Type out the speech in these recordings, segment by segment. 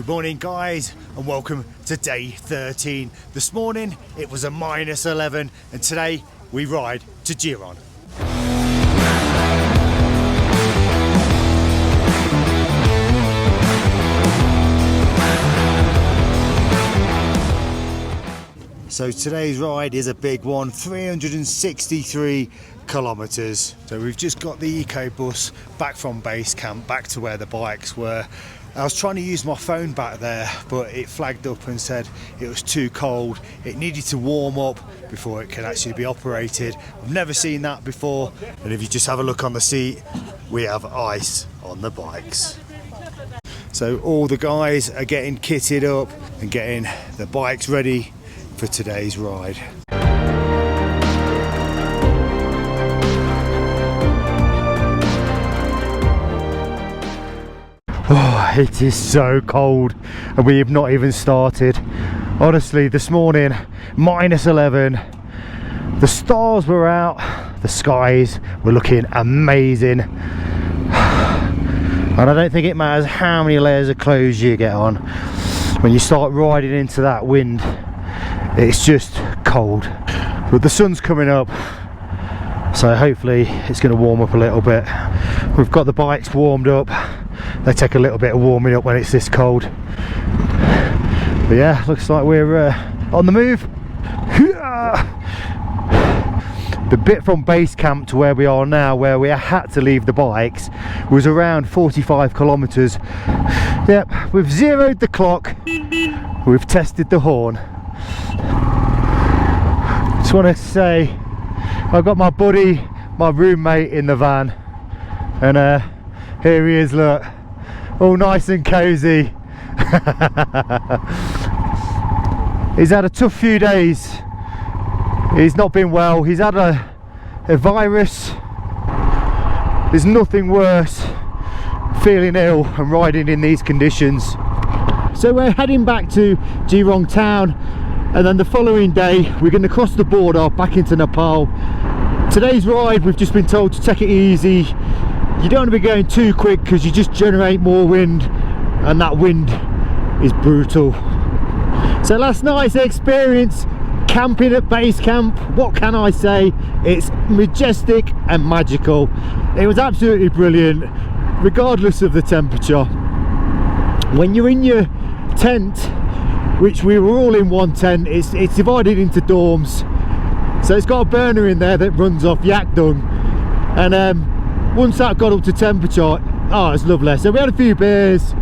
Good morning guys and welcome to day 13. This morning it was a -11 and today we ride to Gyirong. So today's ride is a big one, 363 kilometers. So we've just got the eco bus back from base camp, back to where the bikes were. I was trying to use my phone back there, but it flagged up and said it was too cold. It needed to warm up before it can actually be operated. I've never seen that before. And if you just have a look on the seat, we have ice on the bikes. So all the guys are getting kitted up and getting the bikes ready for today's ride. Oh, it is so cold and we have not even started. Honestly, this morning, -11, the stars were out, the skies were looking amazing. And I don't think it matters how many layers of clothes you get on. When you start riding into that wind, it's just cold. But the sun's coming up, so hopefully it's going to warm up a little bit. We've got the bikes warmed up. They take a little bit of warming up when it's this cold. But yeah, looks like we're on the move. The bit from base camp to where we are now, where we had to leave the bikes, was around 45 kilometers. Yep, we've zeroed the clock. We've tested the horn. Just want to say, I've got my buddy, my roommate in the van, and here he is, look, all nice and cozy. He's had a tough few days. He's not been well. He's had a virus. There's nothing worse feeling ill and riding in these conditions. So we're heading back to Gyirong town, and then the following day we're going to cross the border back into Nepal. Today's ride, we've just been told to take it easy. You don't want to be going too quick because you just generate more wind, and that wind is brutal. So last night's experience camping at base camp, what can I say? It's majestic and magical. It was absolutely brilliant regardless of the temperature. When you're in your tent, which we were all in one tent, it's divided into dorms, so it's got a burner in there that runs off yak dung, and once that got up to temperature, oh, it's lovely. So we had a few beers.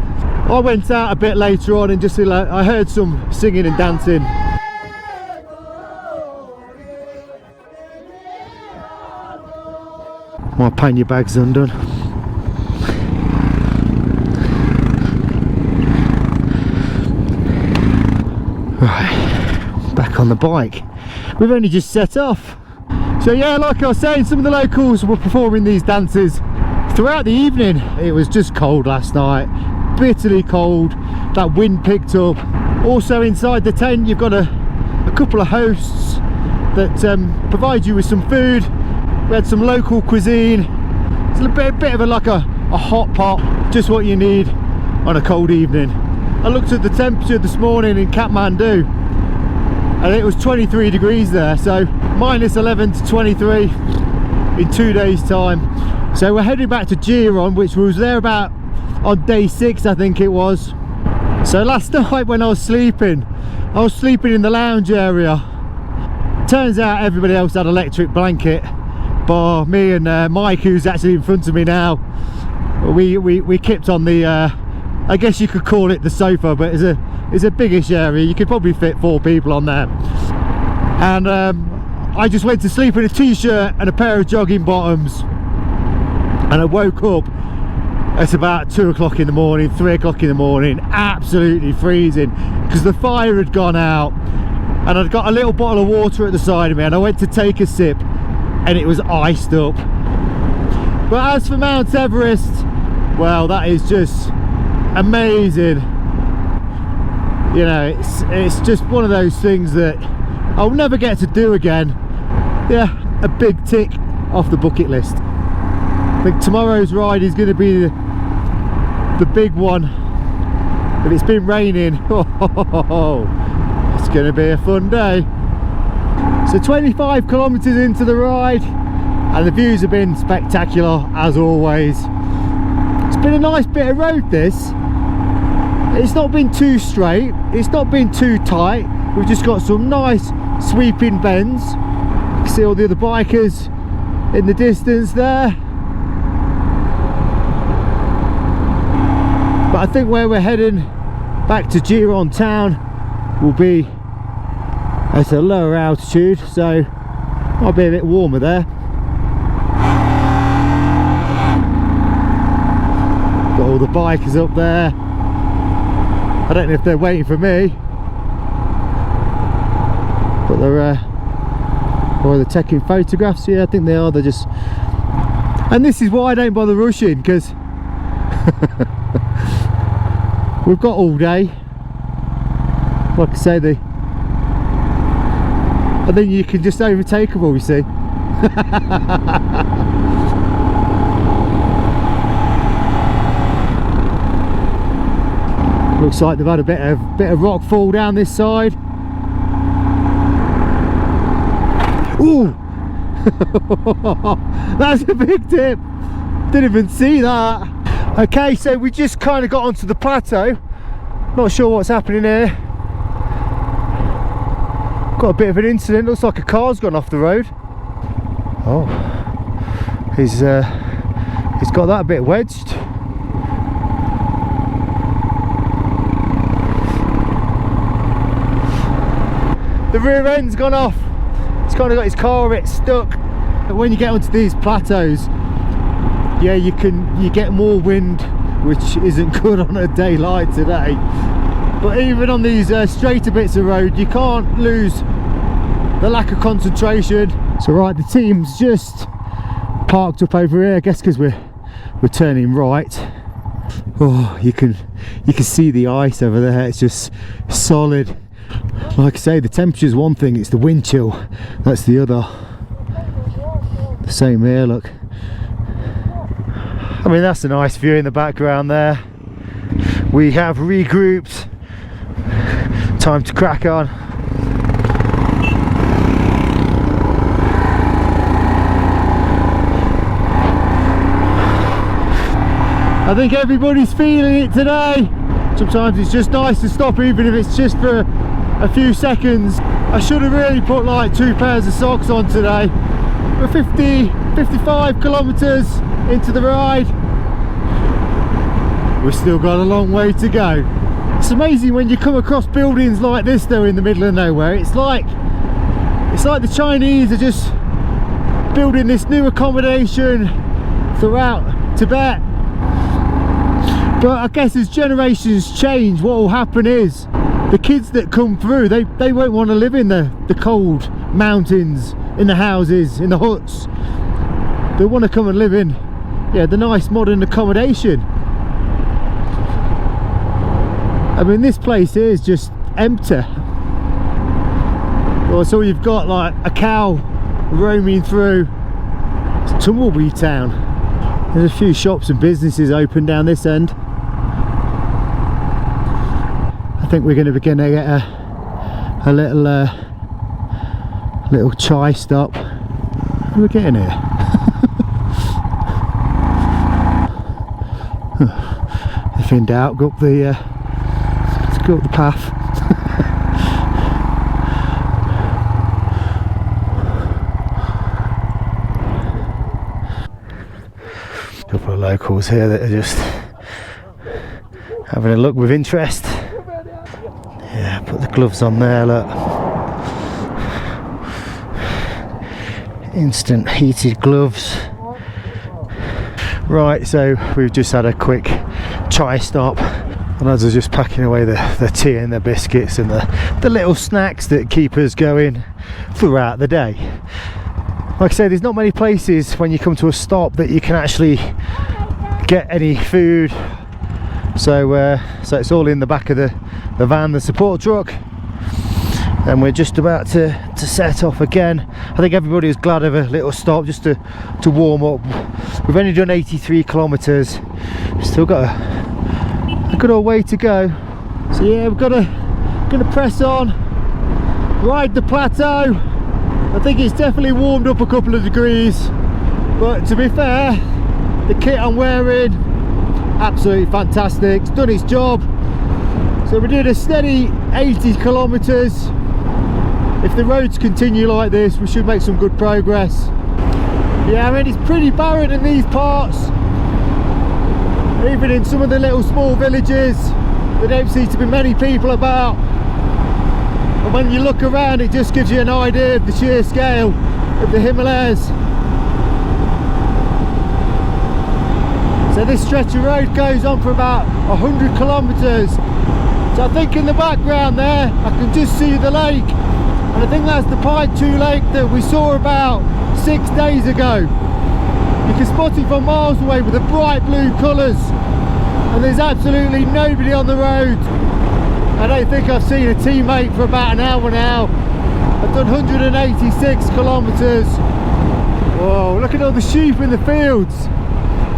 I went out a bit later on and just I heard some singing and dancing. My pannier bag's undone. Right, back on the bike. We've only just set off. So yeah, like I was saying, some of the locals were performing these dances throughout the evening. It was just cold last night, bitterly cold. That wind picked up. Also inside the tent you've got a couple of hosts that provide you with some food. We had some local cuisine. It's a bit of a hot pot, just what you need on a cold evening. I looked at the temperature this morning in Kathmandu and it was 23 degrees there, so -11 to 23 in 2 days time. So we're heading back to Gyirong, which was there about on day 6 I think it was. So last night when I was sleeping in the lounge area. Turns out everybody else had an electric blanket, bar me and Mike, who's actually in front of me now. We kept on the I guess you could call it the sofa, but it's a biggish area. You could probably fit 4 people on there. And I just went to sleep in a t-shirt and a pair of jogging bottoms, and I woke up at about 2 o'clock in the morning, 3 o'clock in the morning, absolutely freezing because the fire had gone out, and I'd got a little bottle of water at the side of me, and I went to take a sip and it was iced up. But as for Mount Everest, well, that is just amazing. You know, it's just one of those things that I'll never get to do again. Yeah, a big tick off the bucket list. I think tomorrow's ride is going to be the big one, If it's been raining, it's going to be a fun day. So 25 kilometres into the ride, and the views have been spectacular as always. It's been a nice bit of road this. It's not been too straight, it's not been too tight. We've just got some nice sweeping bends. You can see all the other bikers in the distance there. But I think where we're heading back to Gyirong town will be at a lower altitude, so might be a bit warmer there. Got all the bikers up there. I don't know if they're waiting for me, but they're or they're taking photographs. Yeah, I think they are. They're just, and this is why I don't bother rushing, because we've got all day. Like I say, I think you can just overtake them all, you see. Looks like they've had a bit of rock fall down this side. Ooh! That's a big tip. Didn't even see that. Okay, so we just kind of got onto the plateau. Not sure what's happening here. Got a bit of an incident. Looks like a car's gone off the road. Oh, he's got that a bit wedged. The rear end's gone off. It's kind of got his car a bit stuck. But when you get onto these plateaus, yeah, you get more wind, which isn't good on a day like today. But even on these straighter bits of road, you can't lose the lack of concentration. So right, the team's just parked up over here, I guess because we're turning right. Oh, you can see the ice over there. It's just solid. Like I say, the temperature's one thing, it's the wind chill that's the other. The same here, look. I mean, that's a nice view in the background there. We have regrouped. Time to crack on. I think everybody's feeling it today. Sometimes it's just nice to stop, even if it's just for a few seconds. I should have really put like 2 pairs of socks on today. We're 55 kilometres into the ride. We've still got a long way to go. It's amazing when you come across buildings like this though in the middle of nowhere. It's like the Chinese are just building this new accommodation throughout Tibet. But I guess as generations change, what will happen is the kids that come through, they won't want to live in the cold mountains, in the houses, in the huts. They want to come and live in, yeah, the nice modern accommodation. I mean, this place here is just empty. Well, so you've got like a cow roaming through. It's Tumbleweed Town. There's a few shops and businesses open down this end. I think we're going to be going to get a little chai stop. What are we getting here? If in doubt, go up the path. A couple of locals here that are just having a look with interest. Yeah, put the gloves on there, look. Instant heated gloves. Right, so we've just had a quick chai stop. The lads are just packing away the tea and the biscuits and the little snacks that keep us going throughout the day. Like I say, there's not many places when you come to a stop that you can actually get any food. So it's all in the back of the van, the support truck. And we're just about to set off again. I think everybody was glad of a little stop just to warm up. We've only done 83 kilometres. Still got a good old way to go. So yeah, we're gonna press on, ride the plateau. I think it's definitely warmed up a couple of degrees, but to be fair, the kit I'm wearing, absolutely fantastic. It's done its job. So we're doing a steady 80 kilometers. If the roads continue like this, we should make some good progress. Yeah, I mean, it's pretty barren in these parts. Even in some of the little small villages, there don't seem to be many people about. And when you look around, it just gives you an idea of the sheer scale of the Himalayas. So this stretch of road goes on for about 100 kilometers. So I think in the background there, I can just see the lake. And I think that's the Paichu Lake that we saw about 6 days ago. You can spot it from miles away with the bright blue colours. And there's absolutely nobody on the road. I don't think I've seen a teammate for about an hour now. I've done 186 kilometres. Whoa, look at all the sheep in the fields.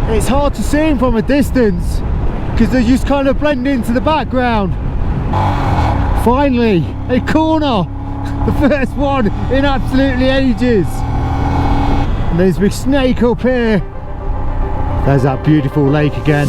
It's hard to see them from a distance because they just kind of blend into the background. Finally, a corner. The first one in absolutely ages. And there's a big snake up here. There's that beautiful lake again.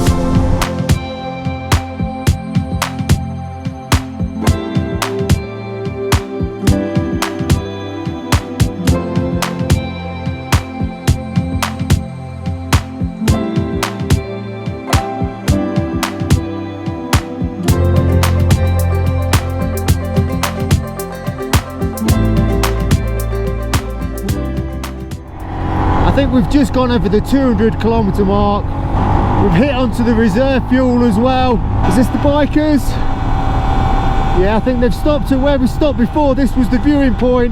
I think we've just gone over the 200 kilometre mark. We've hit onto the reserve fuel as well. Is this the bikers? Yeah, I think they've stopped at where we stopped before. This was the viewing point.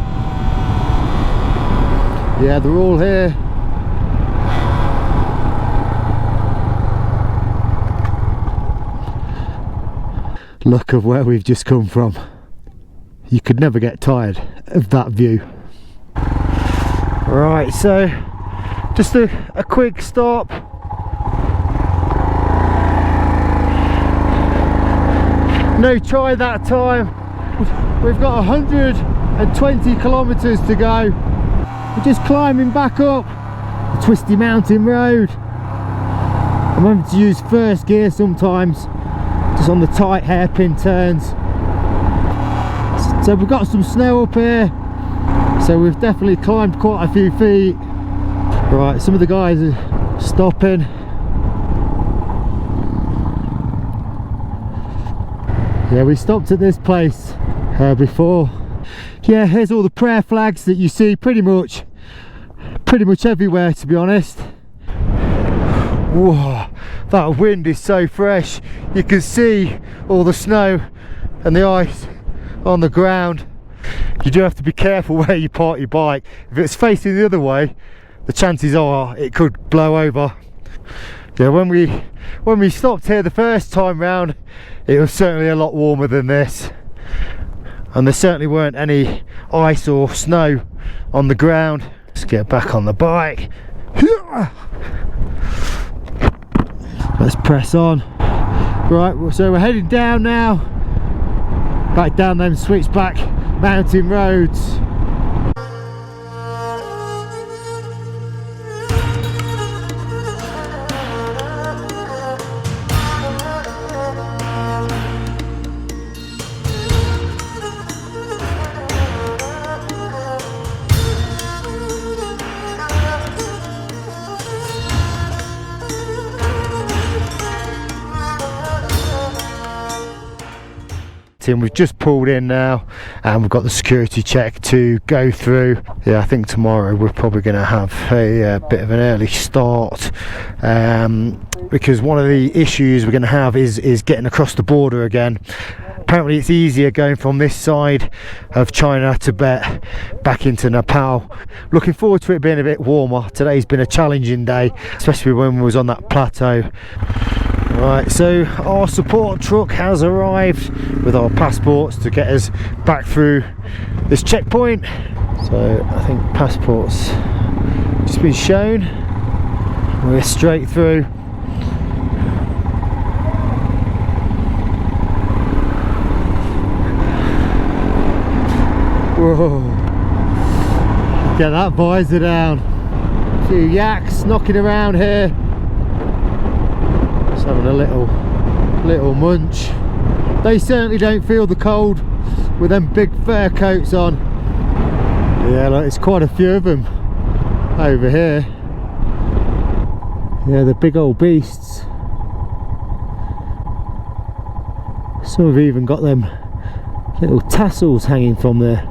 Yeah, they're all here. Look at where we've just come from. You could never get tired of that view. Right, so just a quick stop. No try that time. We've got 120 kilometres to go. We're just climbing back up the twisty mountain road. I'm having to use first gear sometimes, just on the tight hairpin turns. So we've got some snow up here, so we've definitely climbed quite a few feet. Right, some of the guys are stopping. Yeah, we stopped at this place before. Yeah, here's all the prayer flags that you see pretty much everywhere, to be honest. Whoa, that wind is so fresh. You can see all the snow and the ice on the ground. You do have to be careful where you park your bike. If it's facing the other way, the chances are it could blow over. Yeah, when we stopped here the first time round, it was certainly a lot warmer than this, and there certainly weren't any ice or snow on the ground. Let's get back on the bike. Let's press on. Right, so we're heading down now, back down them switchback mountain roads. We've just pulled in now and we've got the security check to go through. Yeah, I think tomorrow we're probably going to have a bit of an early start, because one of the issues we're going to have is getting across the border again. Apparently it's easier going from this side of China, Tibet, back into Nepal. Looking forward to it being a bit warmer. Today's been a challenging day, especially when we was on that plateau. Right, so our support truck has arrived with our passports to get us back through this checkpoint. So I think passports just been shown. We're straight through. Whoa. Get that visor down. A few yaks knocking around here. Just having a little munch. They certainly don't feel the cold with them big fur coats on. Yeah, look, it's quite a few of them over here. Yeah, the big old beasts. Some have even got them little tassels hanging from their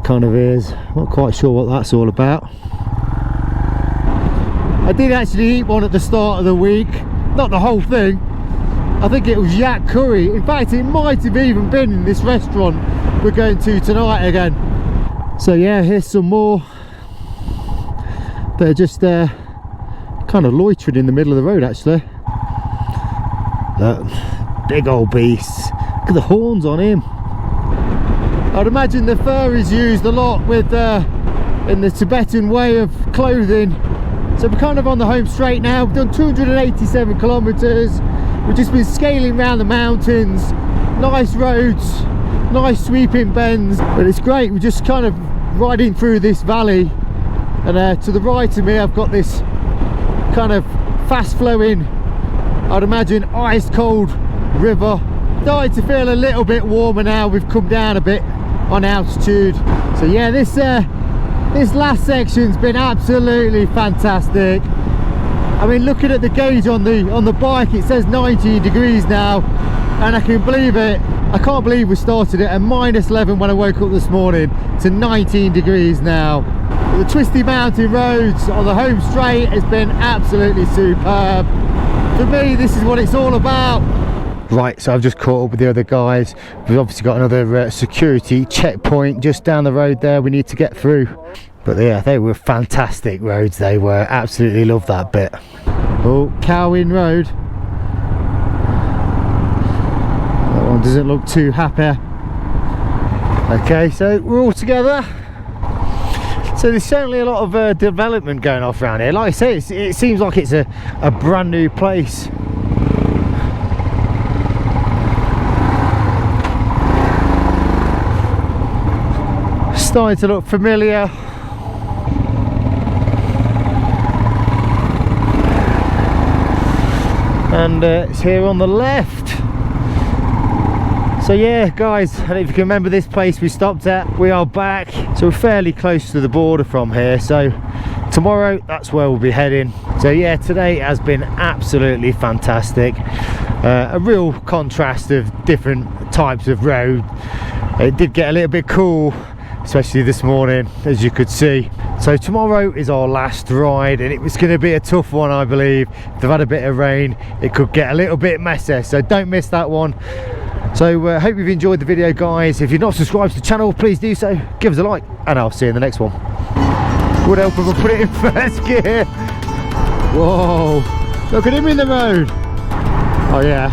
kind of ears. Not quite sure what that's all about. I did actually eat one at the start of the week, not the whole thing. I think it was yak curry. In fact, it might have even been in this restaurant we're going to tonight again. So yeah, here's some more. They're just kind of loitering in the middle of the road actually. Big old beasts. Look at the horns on him. I'd imagine the fur is used a lot with in the Tibetan way of clothing. So we're kind of on the home straight now. We've done 287 kilometers. We've just been scaling around the mountains. Nice roads, nice sweeping bends, but it's great. We're just kind of riding through this valley, and to the right of me I've got this kind of fast flowing, I'd imagine ice cold river. Starting to feel a little bit warmer now. We've come down a bit on altitude. So yeah, this last section's been absolutely fantastic. I mean, looking at the gauge on the bike, it says 19 degrees now, and I can believe it. I can't believe we started it at -11 when I woke up this morning to 19 degrees now. The twisty mountain roads on the home straight has been absolutely superb. For me, this is what it's all about. Right, so I've just caught up with the other guys. We've obviously got another security checkpoint just down the road there we need to get through. But yeah, they were fantastic roads. They were. Absolutely love that bit. Oh, Cowin Road. That one doesn't look too happy. Okay, so we're all together. So there's certainly a lot of development going off around here. Like I say, it seems like it's a brand new place. Starting to look familiar. And it's here on the left. So yeah guys, I don't know if you can remember this place we stopped at. We are back, so we're fairly close to the border from here. So tomorrow, that's where we'll be heading. So yeah, today has been absolutely fantastic. A real contrast of different types of road. It did get a little bit cool, especially this morning, as you could see. So tomorrow is our last ride, and it was going to be a tough one, I believe. If they've had a bit of rain, it could get a little bit messy, so don't miss that one. So hope you've enjoyed the video guys. If you're not subscribed to the channel, please do so. Give us a like, and I'll see you in the next one. Would help if I put it in first gear. Whoa, look at him in the road. Oh yeah,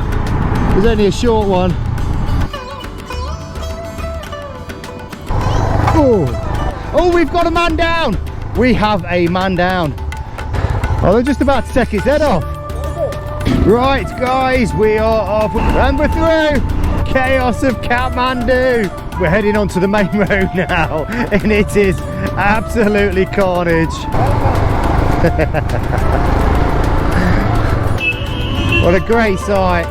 there's only a short one. Oh, we've got a man down. We have a man down. Oh, they're just about to take his head off. Right guys, we are off, and we're through chaos of Kathmandu. We're heading onto the main road now, and it is absolutely carnage. What a great sight.